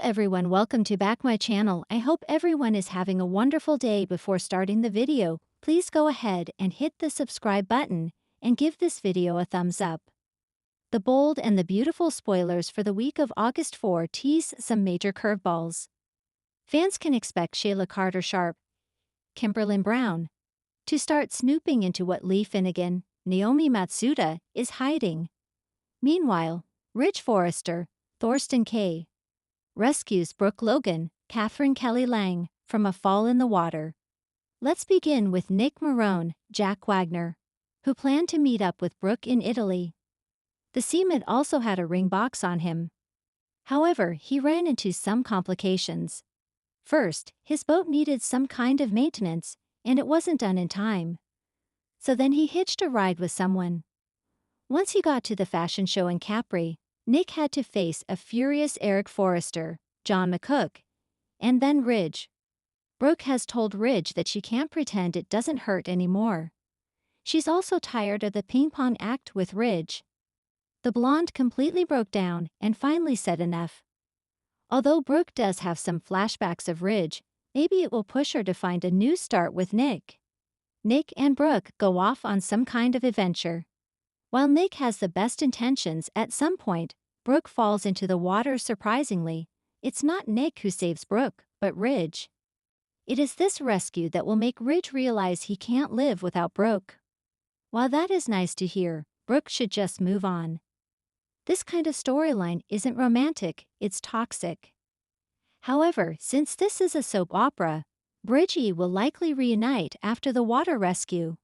everyone, welcome to back my channel. I hope everyone is having a wonderful day. Before starting the video, please go ahead and hit the subscribe button and give this video a thumbs up. The bold and the beautiful spoilers for the week of August 4 tease some major curveballs. Fans can expect Sheila Carter Sharp, Kimberlyn Brown, to start snooping into what Lee Finnegan, Naomi Matsuda, is hiding. Meanwhile, Ridge Forrester, Thorsten Kaye, rescues Brooke Logan, Catherine Kelly Lang, from a fall in the water. Let's begin with Nick Marone, Jack Wagner, who planned to meet up with Brooke in Italy. The seaman also had a ring box on him. However, he ran into some complications. First, his boat needed some kind of maintenance, and it wasn't done in time. So then he hitched a ride with someone. Once he got to the fashion show in Capri, Nick had to face a furious Eric Forrester, John McCook, and then Ridge. Brooke has told Ridge that she can't pretend it doesn't hurt anymore. She's also tired of the ping-pong act with Ridge. The blonde completely broke down and finally said enough. Although Brooke does have some flashbacks of Ridge, maybe it will push her to find a new start with Nick. Nick and Brooke go off on some kind of adventure. While Nick has the best intentions, at some point, Brooke falls into the water. Surprisingly, it's not Nick who saves Brooke, but Ridge. It is this rescue that will make Ridge realize he can't live without Brooke. While that is nice to hear, Brooke should just move on. This kind of storyline isn't romantic, it's toxic. However, since this is a soap opera, Bridgie will likely reunite after the water rescue.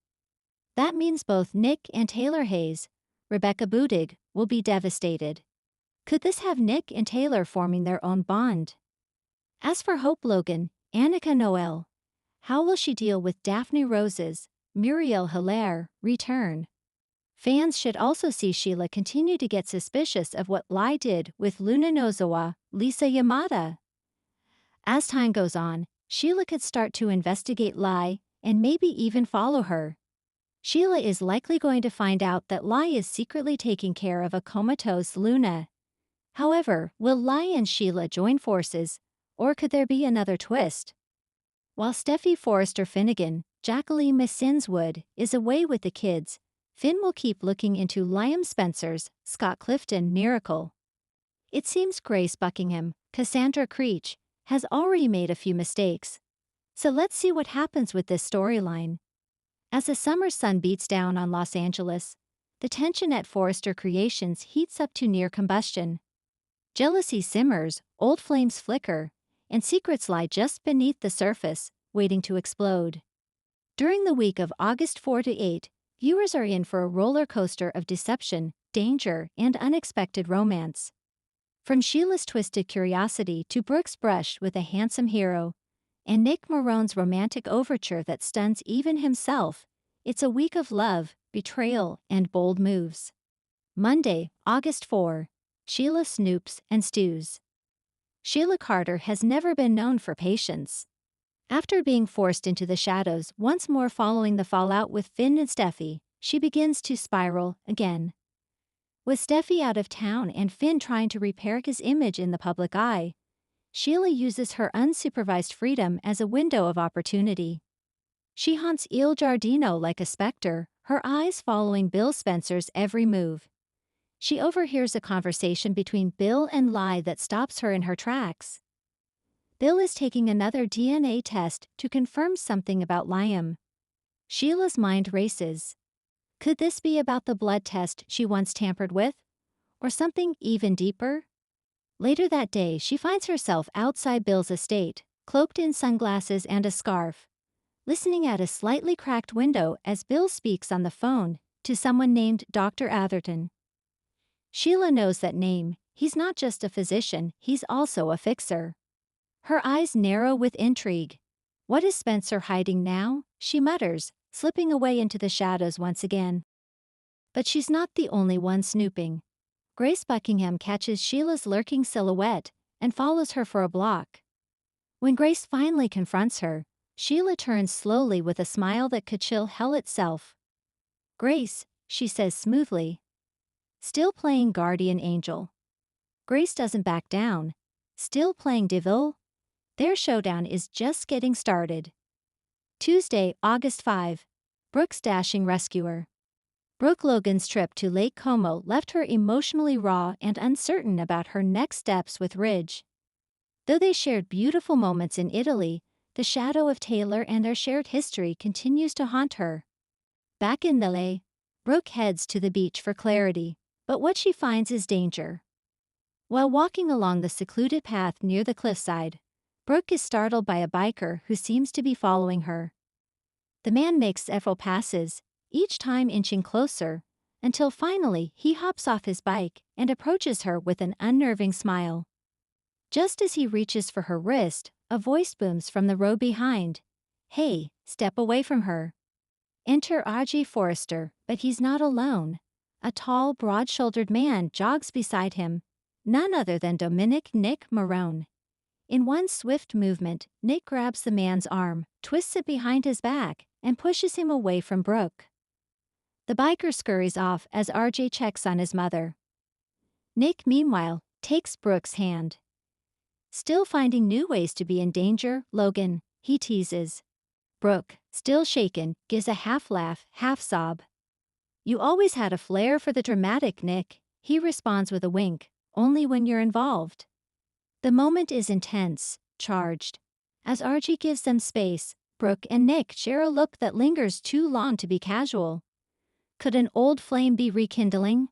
That means both Nick and Taylor Hayes, Rebecca Budig, will be devastated. Could this have Nick and Taylor forming their own bond? As for Hope Logan, Annika Noel, how will she deal with Daphne Rose's, Muriel Hilaire, return? Fans should also see Sheila continue to get suspicious of what Lai did with Luna Nozawa, Lisa Yamada. As time goes on, Sheila could start to investigate Lai and maybe even follow her. Sheila is likely going to find out that Lai is secretly taking care of a comatose Luna. However, will Lai and Sheila join forces, or could there be another twist? While Steffi Forrester Finnegan, Jacqueline Missinswood, is away with the kids, Finn will keep looking into Liam Spencer's Scott Clifton miracle. It seems Grace Buckingham, Cassandra Creech, has already made a few mistakes. So let's see what happens with this storyline. As the summer sun beats down on Los Angeles, the tension at Forrester Creations heats up to near combustion. Jealousy simmers, old flames flicker, and secrets lie just beneath the surface, waiting to explode. During the week of August 4 to 8, viewers are in for a roller coaster of deception, danger, and unexpected romance. From Sheila's twisted curiosity to Brooke's brush with a handsome hero, and Nick Marone's romantic overture that stuns even himself, it's a week of love, betrayal, and bold moves. Monday, August 4. Sheila snoops and stews. Sheila Carter has never been known for patience. After being forced into the shadows once more following the fallout with Finn and Steffi, she begins to spiral again. With Steffi out of town and Finn trying to repair his image in the public eye, Sheila uses her unsupervised freedom as a window of opportunity. She haunts Il Giardino like a specter, her eyes following Bill Spencer's every move. She overhears a conversation between Bill and Lai that stops her in her tracks. Bill is taking another DNA test to confirm something about Liam. Sheila's mind races. Could this be about the blood test she once tampered with? Or something even deeper? Later that day, she finds herself outside Bill's estate, cloaked in sunglasses and a scarf, listening at a slightly cracked window as Bill speaks on the phone to someone named Dr. Atherton. Sheila knows that name. He's not just a physician, he's also a fixer. Her eyes narrow with intrigue. What is Spencer hiding now? She mutters, slipping away into the shadows once again. But she's not the only one snooping. Grace Buckingham catches Sheila's lurking silhouette and follows her for a block. When Grace finally confronts her, Sheila turns slowly with a smile that could chill hell itself. "Grace," she says smoothly, still playing guardian angel. Grace doesn't back down. Still playing Deville? Their showdown is just getting started. Tuesday, August 5. Brooke's dashing rescuer. Brooke Logan's trip to Lake Como left her emotionally raw and uncertain about her next steps with Ridge. Though they shared beautiful moments in Italy, the shadow of Taylor and their shared history continues to haunt her. Back in LA, Brooke heads to the beach for clarity, but what she finds is danger. While walking along the secluded path near the cliffside, Brooke is startled by a biker who seems to be following her. The man makes several passes, each time inching closer, until finally he hops off his bike and approaches her with an unnerving smile. Just as he reaches for her wrist, a voice booms from the road behind. "Hey, step away from her." Enter R.J. Forrester, but he's not alone. A tall, broad-shouldered man jogs beside him, none other than Dominic "Nick" Marone. In one swift movement, Nick grabs the man's arm, twists it behind his back, and pushes him away from Brooke. The biker scurries off as R.J. checks on his mother. Nick, meanwhile, takes Brooke's hand. "Still finding new ways to be in danger, Logan," he teases. Brooke, still shaken, gives a half-laugh, half-sob. "You always had a flair for the dramatic, Nick," he responds with a wink, "only when you're involved." The moment is intense, charged. As Archie gives them space, Brooke and Nick share a look that lingers too long to be casual. Could an old flame be rekindling?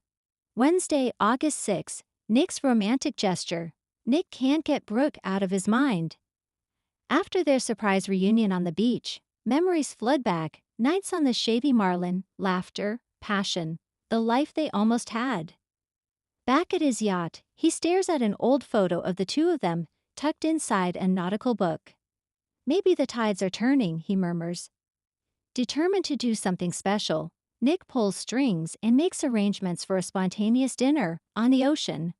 Wednesday, August 6, Nick's romantic gesture. Nick can't get Brooke out of his mind. After their surprise reunion on the beach, memories flood back, nights on the shady Marlin, laughter, passion, the life they almost had. Back at his yacht, he stares at an old photo of the two of them, tucked inside a nautical book. "Maybe the tides are turning," he murmurs. Determined to do something special, Nick pulls strings and makes arrangements for a spontaneous dinner on the ocean.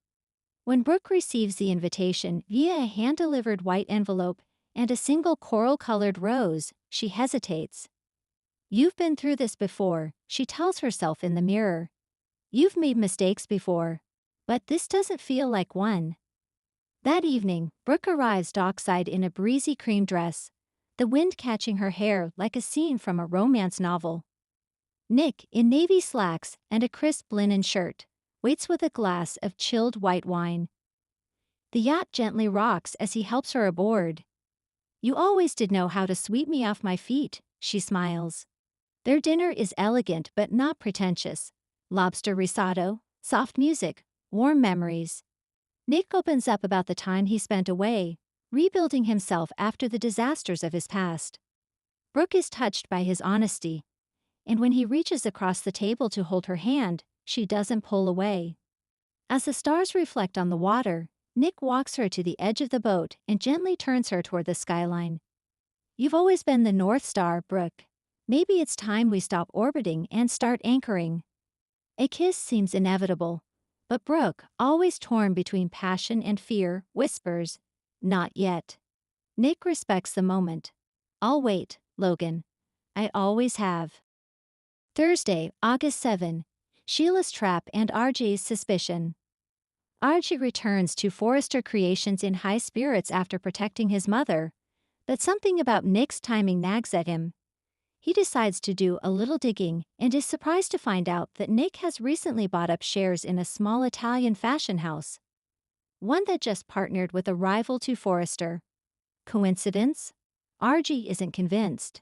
When Brooke receives the invitation via a hand-delivered white envelope and a single coral-colored rose, she hesitates. "You've been through this before," she tells herself in the mirror. "You've made mistakes before, but this doesn't feel like one." That evening, Brooke arrives dockside in a breezy cream dress, the wind catching her hair like a scene from a romance novel. Nick, in navy slacks and a crisp linen shirt, waits with a glass of chilled white wine. The yacht gently rocks as he helps her aboard. "You always did know how to sweep me off my feet," she smiles. Their dinner is elegant but not pretentious. Lobster risotto, soft music, warm memories. Nick opens up about the time he spent away, rebuilding himself after the disasters of his past. Brooke is touched by his honesty, and when he reaches across the table to hold her hand, she doesn't pull away. As the stars reflect on the water, Nick walks her to the edge of the boat and gently turns her toward the skyline. "You've always been the North Star, Brooke. Maybe it's time we stop orbiting and start anchoring." A kiss seems inevitable, but Brooke, always torn between passion and fear, whispers, "Not yet." Nick respects the moment. "I'll wait, Logan. I always have." Thursday, August 7. Sheila's trap and RJ's suspicion. RJ returns to Forrester Creations in high spirits after protecting his mother, but something about Nick's timing nags at him. He decides to do a little digging and is surprised to find out that Nick has recently bought up shares in a small Italian fashion house, one that just partnered with a rival to Forrester. Coincidence? RJ isn't convinced.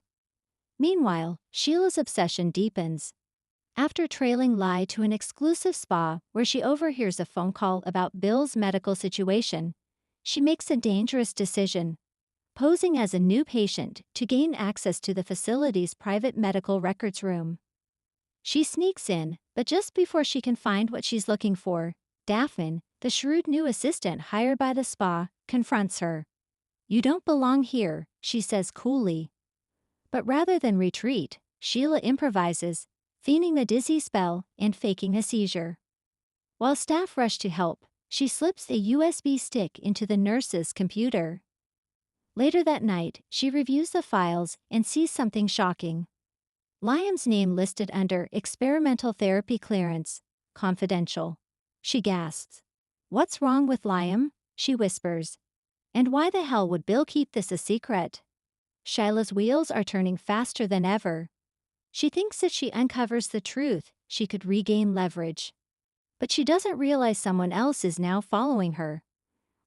Meanwhile, Sheila's obsession deepens. After trailing Lai to an exclusive spa where she overhears a phone call about Bill's medical situation, she makes a dangerous decision, posing as a new patient to gain access to the facility's private medical records room. She sneaks in, but just before she can find what she's looking for, Daphne, the shrewd new assistant hired by the spa, confronts her. "You don't belong here," she says coolly. But rather than retreat, Sheila improvises, feigning a dizzy spell and faking a seizure. While staff rush to help, she slips a USB stick into the nurse's computer. Later that night, she reviews the files and sees something shocking. Liam's name listed under experimental therapy clearance, confidential. She gasps. "What's wrong with Liam?" she whispers. And why the hell would Bill keep this a secret? Sheila's wheels are turning faster than ever. She thinks if she uncovers the truth, she could regain leverage. But she doesn't realize someone else is now following her.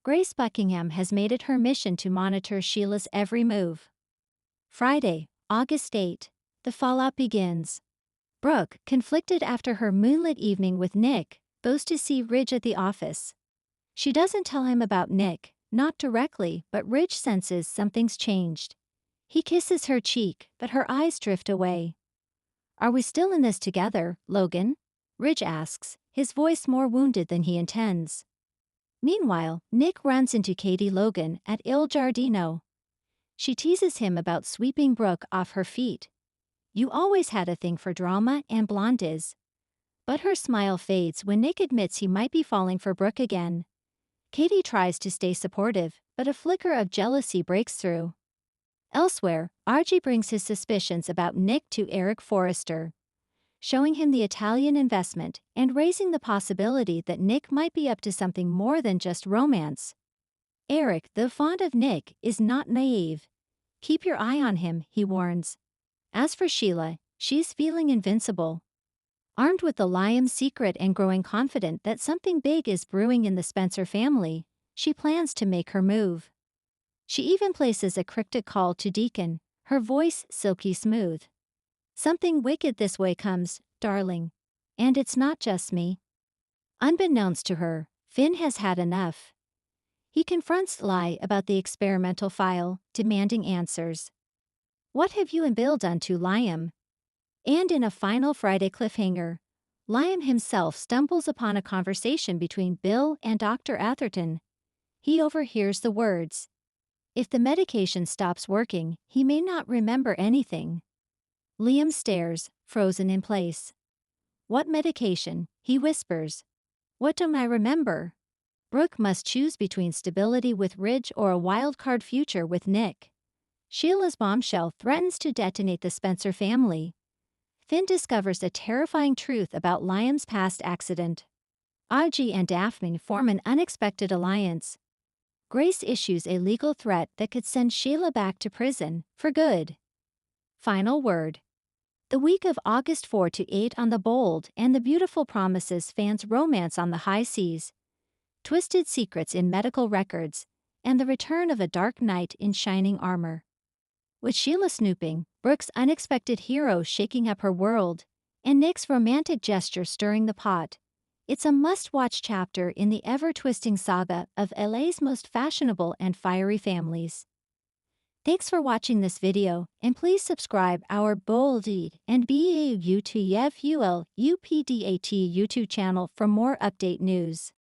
Grace Buckingham has made it her mission to monitor Sheila's every move. Friday, August 8. The fallout begins. Brooke, conflicted after her moonlit evening with Nick, goes to see Ridge at the office. She doesn't tell him about Nick, not directly, but Ridge senses something's changed. He kisses her cheek, but her eyes drift away. "Are we still in this together, Logan?" Ridge asks, his voice more wounded than he intends. Meanwhile, Nick runs into Katie Logan at Il Giardino. She teases him about sweeping Brooke off her feet. "You always had a thing for drama and blondes." But her smile fades when Nick admits he might be falling for Brooke again. Katie tries to stay supportive, but a flicker of jealousy breaks through. Elsewhere, Archie brings his suspicions about Nick to Eric Forrester, showing him the Italian investment and raising the possibility that Nick might be up to something more than just romance. Eric, though fond of Nick, is not naive. "Keep your eye on him," he warns. As for Sheila, she's feeling invincible. Armed with the Liam secret and growing confident that something big is brewing in the Spencer family, she plans to make her move. She even places a cryptic call to Deacon, her voice silky smooth. "Something wicked this way comes, darling. And it's not just me." Unbeknownst to her, Finn has had enough. He confronts Lai about the experimental file, demanding answers. "What have you and Bill done to Liam?" And in a final Friday cliffhanger, Liam himself stumbles upon a conversation between Bill and Dr. Atherton. He overhears the words, "If the medication stops working, he may not remember anything." Liam stares, frozen in place. "What medication?" he whispers. "What don't I remember?" Brooke must choose between stability with Ridge or a wildcard future with Nick. Sheila's bombshell threatens to detonate the Spencer family. Finn discovers a terrifying truth about Liam's past accident. Audrey and Daphne form an unexpected alliance. Grace issues a legal threat that could send Sheila back to prison, for good. Final word. The week of August 4 to 8 on The Bold and the Beautiful promises fans romance on the high seas, twisted secrets in medical records, and the return of a dark knight in shining armor. With Sheila snooping, Brooke's unexpected hero shaking up her world, and Nick's romantic gesture stirring the pot, it's a must-watch chapter in the ever-twisting saga of LA's most fashionable and fiery families. Thanks for watching this video, and please subscribe our Bold and BAUTFUL UPDAT YouTube channel for more update news.